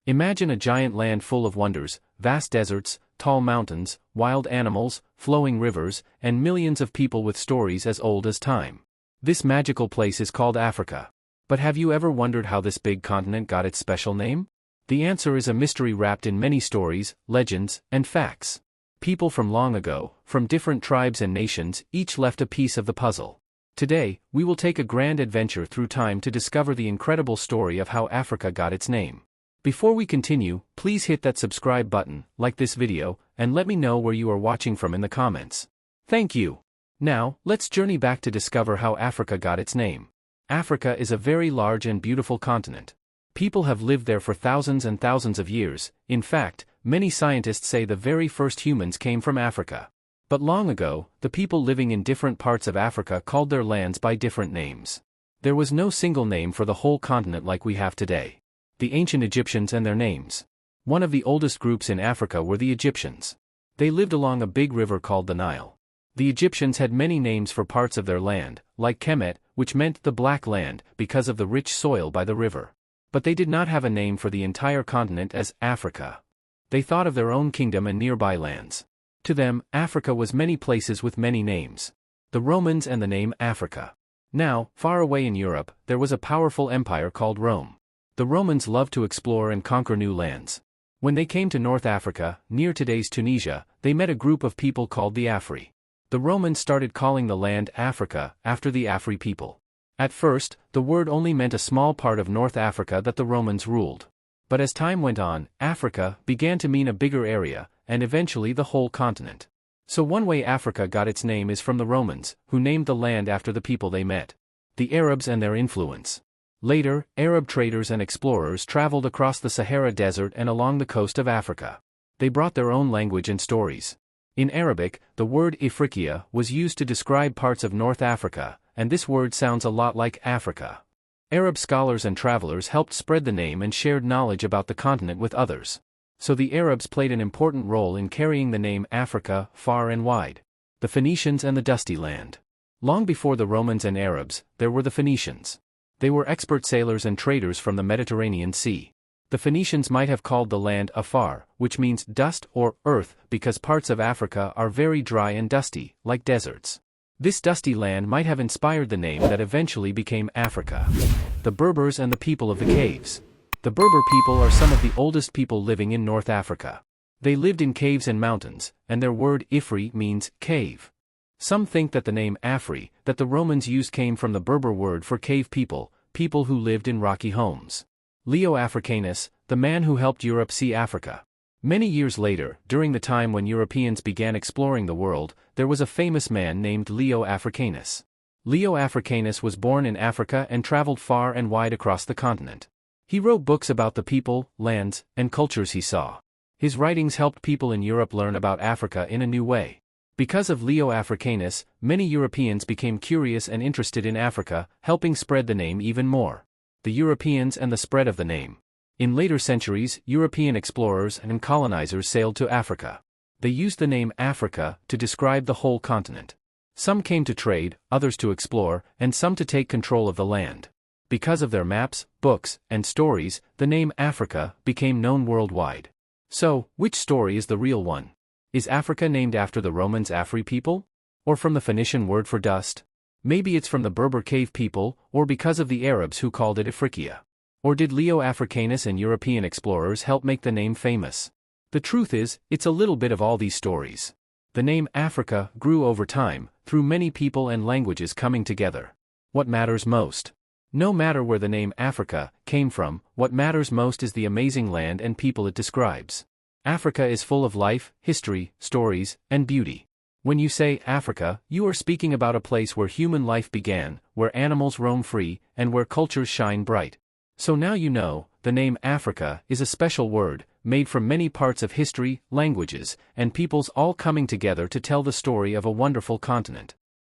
Imagine a giant land full of wonders, vast deserts, tall mountains, wild animals, flowing rivers, and millions of people with stories as old as time. This magical place is called Africa. But have you ever wondered how this big continent got its special name? The answer is a mystery wrapped in many stories, legends, and facts. People from long ago, from different tribes and nations, each left a piece of the puzzle. Today, we will take a grand adventure through time to discover the incredible story of how Africa got its name. Before we continue, please hit that subscribe button, like this video, and let me know where you are watching from in the comments. Thank you. Now, let's journey back to discover how Africa got its name. Africa is a very large and beautiful continent. People have lived there for thousands and thousands of years. In fact, many scientists say the very first humans came from Africa. But long ago, the people living in different parts of Africa called their lands by different names. There was no single name for the whole continent like we have today. The ancient Egyptians and their names. One of the oldest groups in Africa were the Egyptians. They lived along a big river called the Nile. The Egyptians had many names for parts of their land, like Kemet, which meant the Black Land, because of the rich soil by the river. But they did not have a name for the entire continent as Africa. They thought of their own kingdom and nearby lands. To them, Africa was many places with many names. The Romans and the name Africa. Now, far away in Europe, there was a powerful empire called Rome. The Romans loved to explore and conquer new lands. When they came to North Africa, near today's Tunisia, they met a group of people called the Afri. The Romans started calling the land Africa, after the Afri people. At first, the word only meant a small part of North Africa that the Romans ruled. But as time went on, Africa began to mean a bigger area, and eventually the whole continent. So one way Africa got its name is from the Romans, who named the land after the people they met. The Arabs and their influence. Later, Arab traders and explorers traveled across the Sahara Desert and along the coast of Africa. They brought their own language and stories. In Arabic, the word Ifriqiya was used to describe parts of North Africa, and this word sounds a lot like Africa. Arab scholars and travelers helped spread the name and shared knowledge about the continent with others. So the Arabs played an important role in carrying the name Africa far and wide. The Phoenicians and the Dusty Land. Long before the Romans and Arabs, there were the Phoenicians. They were expert sailors and traders from the Mediterranean Sea. The Phoenicians might have called the land afar, which means dust or earth, because parts of Africa are very dry and dusty, like deserts. This dusty land might have inspired the name that eventually became Africa. The Berbers and the people of the caves. The Berber people are some of the oldest people living in North Africa. They lived in caves and mountains, and their word ifri means cave. Some think that the name Afri, that the Romans used, came from the Berber word for cave people, people who lived in rocky homes. Leo Africanus, the man who helped Europe see Africa. Many years later, during the time when Europeans began exploring the world, there was a famous man named Leo Africanus. Leo Africanus was born in Africa and traveled far and wide across the continent. He wrote books about the people, lands, and cultures he saw. His writings helped people in Europe learn about Africa in a new way. Because of Leo Africanus, many Europeans became curious and interested in Africa, helping spread the name even more. The Europeans and the spread of the name. In later centuries, European explorers and colonizers sailed to Africa. They used the name Africa to describe the whole continent. Some came to trade, others to explore, and some to take control of the land. Because of their maps, books, and stories, the name Africa became known worldwide. So, which story is the real one? Is Africa named after the Romans' Afri people? Or from the Phoenician word for dust? Maybe it's from the Berber cave people, or because of the Arabs who called it Ifriqiya. Or did Leo Africanus and European explorers help make the name famous? The truth is, it's a little bit of all these stories. The name Africa grew over time, through many people and languages coming together. What matters most? No matter where the name Africa came from, what matters most is the amazing land and people it describes. Africa is full of life, history, stories, and beauty. When you say Africa, you are speaking about a place where human life began, where animals roam free, and where cultures shine bright. So now you know, the name Africa is a special word, made from many parts of history, languages, and peoples all coming together to tell the story of a wonderful continent.